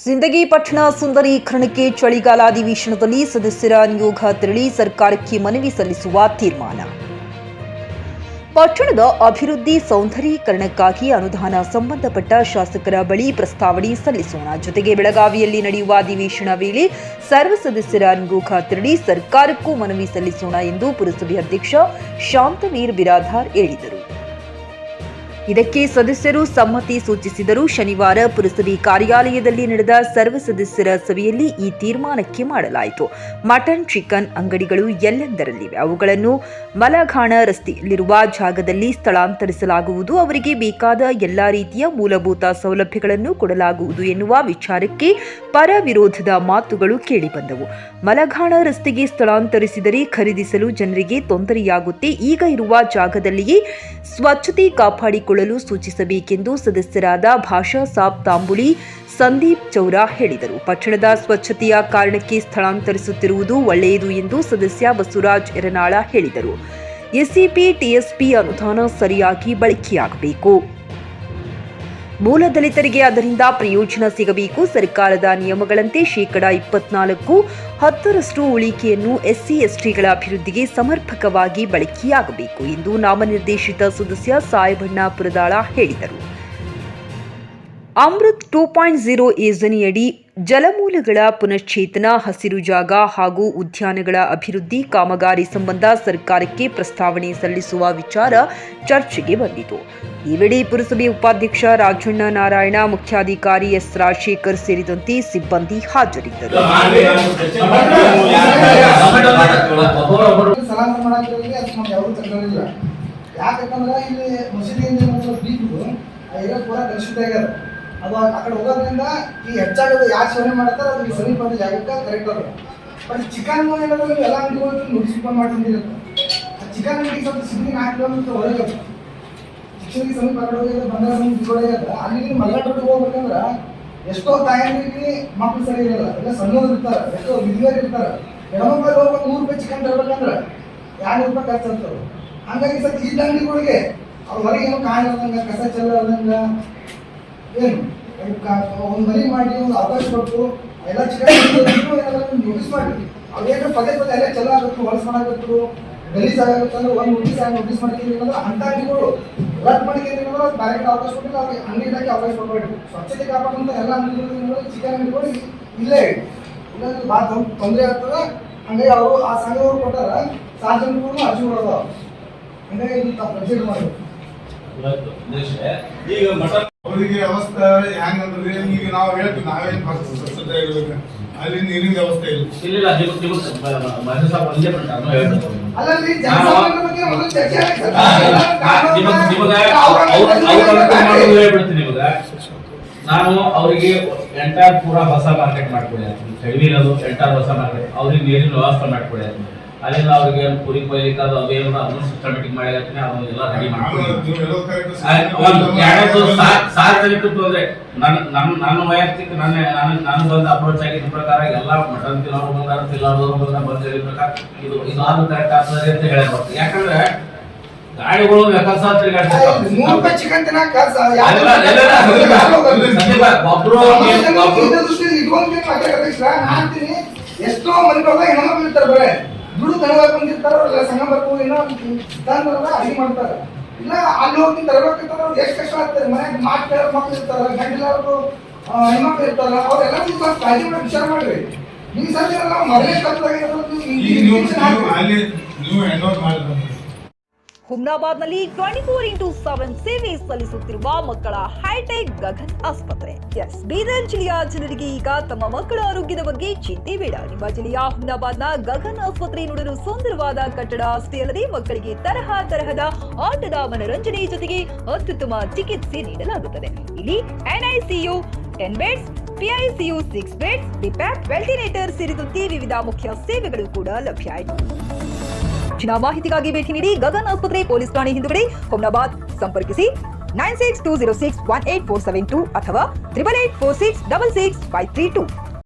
ಸಿಂದಗಿ ಪಟ್ಟಣ ಸುಂದರೀಕರಣಕ್ಕೆ ಚಳಿಗಾಲಾಧಿವೇಶನದಲ್ಲಿ ಸದಸ್ಯರ ನಿಯೋಗ ತೆರಳಿ ಸರ್ಕಾರಕ್ಕೆ ಮನವಿ ಸಲ್ಲಿಸುವ ತೀರ್ಮಾನ. ಪಟ್ಟಣದ ಅಭಿವೃದ್ಧಿ ಸೌಂದರೀಕರಣಕ್ಕಾಗಿ ಅನುದಾನ ಸಂಬಂಧಪಟ್ಟ ಶಾಸಕರ ಬಳಿ ಪ್ರಸ್ತಾವನೆ ಸಲ್ಲಿಸೋಣ. ಜೊತೆಗೆ ಬೆಳಗಾವಿಯಲ್ಲಿ ನಡೆಯುವ ಅಧಿವೇಶನ ವೇಳೆ ಸರ್ವ ಸದಸ್ಯರ ನಿಯೋಗ ತೆರಳಿ ಸರ್ಕಾರಕ್ಕೂ ಮನವಿ ಸಲ್ಲಿಸೋಣ ಎಂದು ಪುರಸಭೆ ಅಧ್ಯಕ್ಷ ಶಾಂತವೀರ್ ಬಿರಾದಾರ್ ಹೇಳಿದರು. ಇದಕ್ಕೆ ಸದಸ್ಯರು ಸಮ್ಮತಿ ಸೂಚಿಸಿದರು. ಶನಿವಾರ ಪುರಸಭೆ ಕಾರ್ಯಾಲಯದಲ್ಲಿ ನಡೆದ ಸರ್ವ ಸದಸ್ಯರ ಸಭೆಯಲ್ಲಿ ಈ ತೀರ್ಮಾನಕ್ಕೆ ಮಾಡಲಾಯಿತು. ಮಟನ್, ಚಿಕನ್ ಅಂಗಡಿಗಳು ಎಲ್ಲೆಂದರಲ್ಲಿವೆ. ಅವುಗಳನ್ನು ಮಲಘಾಣ ರಸ್ತೆಯಲ್ಲಿರುವ ಜಾಗದಲ್ಲಿ ಸ್ಥಳಾಂತರಿಸಲಾಗುವುದು. ಅವರಿಗೆ ಬೇಕಾದ ಎಲ್ಲಾ ರೀತಿಯ ಮೂಲಭೂತ ಸೌಲಭ್ಯಗಳನ್ನು ಕೊಡಲಾಗುವುದು ಎನ್ನುವ ವಿಚಾರಕ್ಕೆ ಪರ ವಿರೋಧದ ಮಾತುಗಳು ಕೇಳಿಬಂದವು. ಮಲಘಾಣ ರಸ್ತೆಗೆ ಸ್ಥಳಾಂತರಿಸಿದರೆ ಖರೀದಿಸಲು ಜನರಿಗೆ ತೊಂದರೆಯಾಗುತ್ತೆ. ಈಗ ಇರುವ ಜಾಗದಲ್ಲಿಯೇ ಸ್ವಚ್ಛತೆ ಕಾಪಾಡಿಕೊಳ್ಳಲು ಸೂಚಿಸಬೇಕೆಂದು ಸದಸ್ಯರಾದ ಭಾಷಾ ಸಾಬ್ ತಾಂಬುಳಿ, ಸಂದೀಪ್ ಚೌರಾ ಹೇಳಿದರು. ಪಟ್ಟಣದ ಸ್ವಚ್ಛತೆಯ ಕಾರಣಕ್ಕೆ ಸ್ಥಳಾಂತರಿಸುತ್ತಿರುವುದು ಒಳ್ಳೆಯದು ಎಂದು ಸದಸ್ಯ ಬಸವರಾಜ್ ಯರನಾಳ ಹೇಳಿದರು. ಎಸ್ಸಿಪಿ, ಟಿಎಸ್ಪಿ ಅನುದಾನ ಸರಿಯಾಗಿ ಬಳಕೆಯಾಗಬೇಕು. ಮೂಲ ದಲಿತರಿಗೆ ಅದರಿಂದ ಪ್ರಯೋಜನ ಸಿಗಬೇಕು. ಸರ್ಕಾರದ ನಿಯಮಗಳಂತೆ 24% 10% ಉಳಿಕೆಯನ್ನು ಎಸ್ಸಿ ಎಸ್ಟಿಗಳ ಅಭಿವೃದ್ಧಿಗೆ ಸಮರ್ಪಕವಾಗಿ ಬಳಕೆಯಾಗಬೇಕು ಎಂದು ನಾಮನಿರ್ದೇಶಿತ ಸದಸ್ಯ ಸಾಯಬಣ್ಣ ಪುರದಾಳ ಹೇಳಿದರು. ಅಮೃತ್ 2.0 ಯೋಜನೆಯಡಿ ಜಲಮೂಲಗಳ ಪುನಶ್ಚೇತನ, ಹಸಿರು ಜಾಗ ಹಾಗೂ ಉದ್ಯಾನಗಳ ಅಭಿವೃದ್ಧಿ ಕಾಮಗಾರಿ ಸಂಬಂಧ ಸರ್ಕಾರಕ್ಕೆ ಪ್ರಸ್ತಾವನೆ ಸಲ್ಲಿಸುವ ವಿಚಾರ ಚರ್ಚೆಗೆ ಬಂದಿತು. ಈ ವೇಳೆ ಪುರಸಭೆ ಉಪಾಧ್ಯಕ್ಷ ರಾಜಣ್ಣ ನಾರಾಯಣ, ಮುಖ್ಯಾಧಿಕಾರಿ ಎಸ್ ರಾಜಶೇಖರ್ ಸೇರಿದಂತೆ ಸಿಬ್ಬಂದಿ ಹಾಜರಿದ್ದರು. ಅದು ಆ ಕಡೆ ಹೋಗೋದ್ರಿಂದ ಈ ಹೆಚ್ಚಾಗೋದು ಯಾರು ಸೇವನೆ ಮಾಡ್ತಾರೆ ಅದು ಈ ಸಮೀಪ ಜಾಗಕ್ಕೆ ಕರೆಕ್ಟ್ ಅದು. ಬಟ್ ಚಿಕನ್ ಏನಾದ್ರು ಎಲ್ಲ ಅಂಗಡಿಗಳು ನೋಟಿಸ್ಕೊಂಡು ಮಾಡ್ಕೊಂಡಿರುತ್ತೆ. ಆ ಚಿಕನ್ ಅಂಗಡಿ ಸ್ವಲ್ಪ ಸಿಗಲಿ 4 ಕಿಲೋಮೀಟರ್ ಹೊರಗೆ ಶಿಕ್ಷಣಿಗೆ ಸಮೀಪ ಆ ಕಡೆ ಹೋಗಿ ಬಂದಾಗ ಇಟ್ಕೊಳ್ಳೋದು. ಅಲ್ಲಿ ಮಲ್ನಾಡು ರೋಡಿಗೆ ಹೋಗ್ಬೇಕಂದ್ರೆ ಎಷ್ಟೋ ತಾಯಂದಿರಿಗೆ ಮಕ್ಕಳು ಸರಿ ಇರಲ್ಲ, ಎಲ್ಲ ಸಣ್ಣವ್ರು ಇರ್ತಾರೆ, ಎಷ್ಟೋ ವಿಧಿಯರು ಇರ್ತಾರೆ. ಹೆಣ್ಮಕ್ಳು ಹೋಗ್ಬೇಕು 100 ರೂಪಾಯಿ ಚಿಕನ್ ತರ್ಬೇಕಂದ್ರೆ 200 ರೂಪಾಯಿ ಖರ್ಚು ಆಗ್ತವೆ. ಹಂಗಾಗಿ ಸ್ವಲ್ಪ ಈ ಅಂಗಡಿಗಳಿಗೆ ಅವ್ರು ಹೊರಗೆ ಏನೋ ಕಾಣಿಲ್ದಂಗೆ, ಕಸ ಚೆಲ್ಲದಂಗೆ ಏನು ಒಂದು ಮನೆ ಮಾಡಿ ಒಂದು ಅವಕಾಶ ಕೊಟ್ಟು ಎಲ್ಲ ಚಿಕನ್ ನೋಟಿಸ್ ಮಾಡಿ ಅವೇನು ಪದೇ ಎಲ್ಲ ಚೆಲ್ಲಾಗತ್ತು, ಹೊಲಸು ಮಾಡಾಕತ್ತು, ಗಲೀಜ್ ಆಗುತ್ತೆ ಅಂದ್ರೆ ಒಂದು ನೋಟಿಸ್ ಮಾಡ್ತೀವಿ ಅಂದ್ರೆ ಅಂಥ ಅಂಗಡಿಗಳು ರದ್ದು ಮಾಡ್ತೀವಿ ಅಂದ್ರೆ ಬ್ಯಾರೆಟ್ ಅವಕಾಶ ಕೊಟ್ಟಿಲ್ಲ. ಅವ್ರಿಗೆ ಅಂಗಡಿ ಇಡಕ್ಕೆ ಅವಕಾಶ ಕೊಡಬೇಡಿ. ಸ್ವಚ್ಛತೆ ಕಾಪಾಡುವಂಥ ಎಲ್ಲ ಅಂಗಡಿಗಳು ಚಿಕನ್ ಅಂಗಡಿಗಳು ಇಲ್ಲೇ ಇಲ್ಲ ಭಾಳ ತೊಂದರೆ ಆಗ್ತದೆ. ಹಂಗಾಗಿ ಅವರು ಆ ಸಂಘದವ್ರು ಕೊಟ್ಟಾರ ಸಾರ್ವಜನಿಕರು ಅರ್ಜಿ ಕೊಡೋದು. ಹಂಗಾಗಿ ಇದು ಪ್ರೊಸೀಡ್ ಮಾಡಬೇಕು. ಅವರಿಗೆ ಅವಸ್ಥೆ ಹೆಂಗಂದ್ರೆ ಈಗ ನಾವು ಹೇಳ್ತೀವಿ ನಾವೇನು ಸ್ವಚ್ಛತೆ ಇರಬೇಕು, ಅಲ್ಲಿ ನೀರಿನ ವ್ಯವಸ್ಥೆ ಇಲ್ಲ. ನಾನು ಅವರಿಗೆ ಎಂಟರ್ ಪೂರಾ ಹೊಸ ಮಾರ್ಕೆಟ್ ಮಾಡ್ಕೊಡಿ, ಚಳಿವಿರೋದು ಎಂಟರ್ ಹೊಸ ಮಾರ್ಕೆಟ್, ಅವ್ರಿಗೆ ನೀರಿನ ವ್ಯವಸ್ಥೆ ಮಾಡ್ಕೊಡಿ. ಅಲ್ಲಿಂದ ಅವ್ರಿಗೆ ಪುರಿ ಕೊಯ್ಲಿಕ್ಕೆ ಅದು ಅವೇನು ಅದನ್ನು ಸಿಸ್ಟಮೆಟಿಕ್ ಮಾಡಿರ್ತೀನಿ, ಅದನ್ನೆಲ್ಲ ರೆಡಿ ಮಾಡ್ಕೊಡಿ. ಸಾರ್ವಜನಿಕರು ಅಂದ್ರೆ ನನ್ನ ವೈಯಕ್ತಿಕ ನನ್ನ ಬಂದ ಅಪ್ರೋಚ್ ಆಗಿದ್ದ ಪ್ರಕಾರ ಎಲ್ಲ ಮಟನ್ ತಿನ್ನೋರು ಬಂದಾರ, ತಿನ್ನೋರು ಬಂದು ಹೇಳಿದ ಪ್ರಕಾರ ಇದು ಅದು ಕರೆಕ್ಟ್ ಆಗ್ತದೆ ಅಂತ ಹೇಳಬಹುದು. ಯಾಕಂದ್ರೆ ಗಾಡಿಗಳು ಚಿಕನ್ ಎಷ್ಟೋ ಮನೆಗಳ ಹೆಣ್ಮಕ್ಳು ಇರ್ತಾರೆ, ಬರೇ ದುಡ್ಡು ತರಬೇಕು ಬಂದಿರ್ತಾರ, ಸಂಘ ಬರ್ಬೋದು ಏನೋ ಅಡಿಗೆ ಮಾಡ್ತಾರೆ. ಇಲ್ಲ ಅಲ್ಲಿ ಹೋಗಿ ತರಬೇಕಂತಂದ್ರೆ ಅವ್ರು ಎಷ್ಟು ಕಷ್ಟ ಆಗ್ತದೆ. ಮನೆಯಾಗ ಮಾತು ಮಕ್ಳು ಇರ್ತಾರ, ಗಂಡಿಲ್ಲವರು ಹೆಣ್ಮಕ್ಳು ಇರ್ತಾರ, ಅವ್ರೆಲ್ಲ ಸ್ವಲ್ಪ ಕಾಳಜಿ ಮಾಡಿ ವಿಚಾರ ಮಾಡ್ರಿ. ನೀವು ಸರಿ ಮೊದಲೇ ಹುಮ್ನಾಬಾದ್ನಲ್ಲಿ 24x7 ಸೇವೆ ಸಲ್ಲಿಸುತ್ತಿರುವ ಮಕ್ಕಳ ಹೈಟೆಕ್ ಗಗನ್ ಆಸ್ಪತ್ರೆ. ಬೀದರ್ ಜಿಲ್ಲೆಯ ಜನರಿಗೆ ಈಗ ತಮ್ಮ ಮಕ್ಕಳ ಆರೋಗ್ಯದ ಬಗ್ಗೆ ಚಿಂತೆ ಬೇಡ. ನಿಮ್ಮ ಜಿಲ್ಲೆಯ ಹುಮ್ನಾಬಾದ್ನ ಗಗನ್ ಆಸ್ಪತ್ರೆ ನೋಡಲು ಸುಂದರವಾದ ಕಟ್ಟಡ ಅಷ್ಟೇ ಅಲ್ಲದೆ ಮಕ್ಕಳಿಗೆ ತರಹದ ಆಟದ ಮನರಂಜನೆ ಜೊತೆಗೆ ಅತ್ಯುತ್ತಮ ಚಿಕಿತ್ಸೆ ನೀಡಲಾಗುತ್ತದೆ. ಇಲ್ಲಿ NICU 10 ಬೆಡ್ಸ್, PICU 6 ಬೆಡ್ಸ್, ಡಿಪ್ಯಾಪ್, ವೆಂಟಿಲೇಟರ್ ಸೇರಿದಂತೆ ವಿವಿಧ ಮುಖ್ಯ ಸೇವೆಗಳು ಕೂಡ ಲಭ್ಯ ಇದೆ. ಹೆಚ್ಚಿನ ಮಾಹಿತಿಗಾಗಿ ಭೇಟಿ ನೀಡಿ ಗಗನ್ ಆಸ್ಪತ್ರೆ, ಪೊಲೀಸ್ ಠಾಣೆ ಹಿಂದುಗಡೆ, ಹುಮ್ನಾಬಾದ್. ಸಂಪರ್ಕಿಸಿ 9620618472 ಅಥವಾ 8846666532.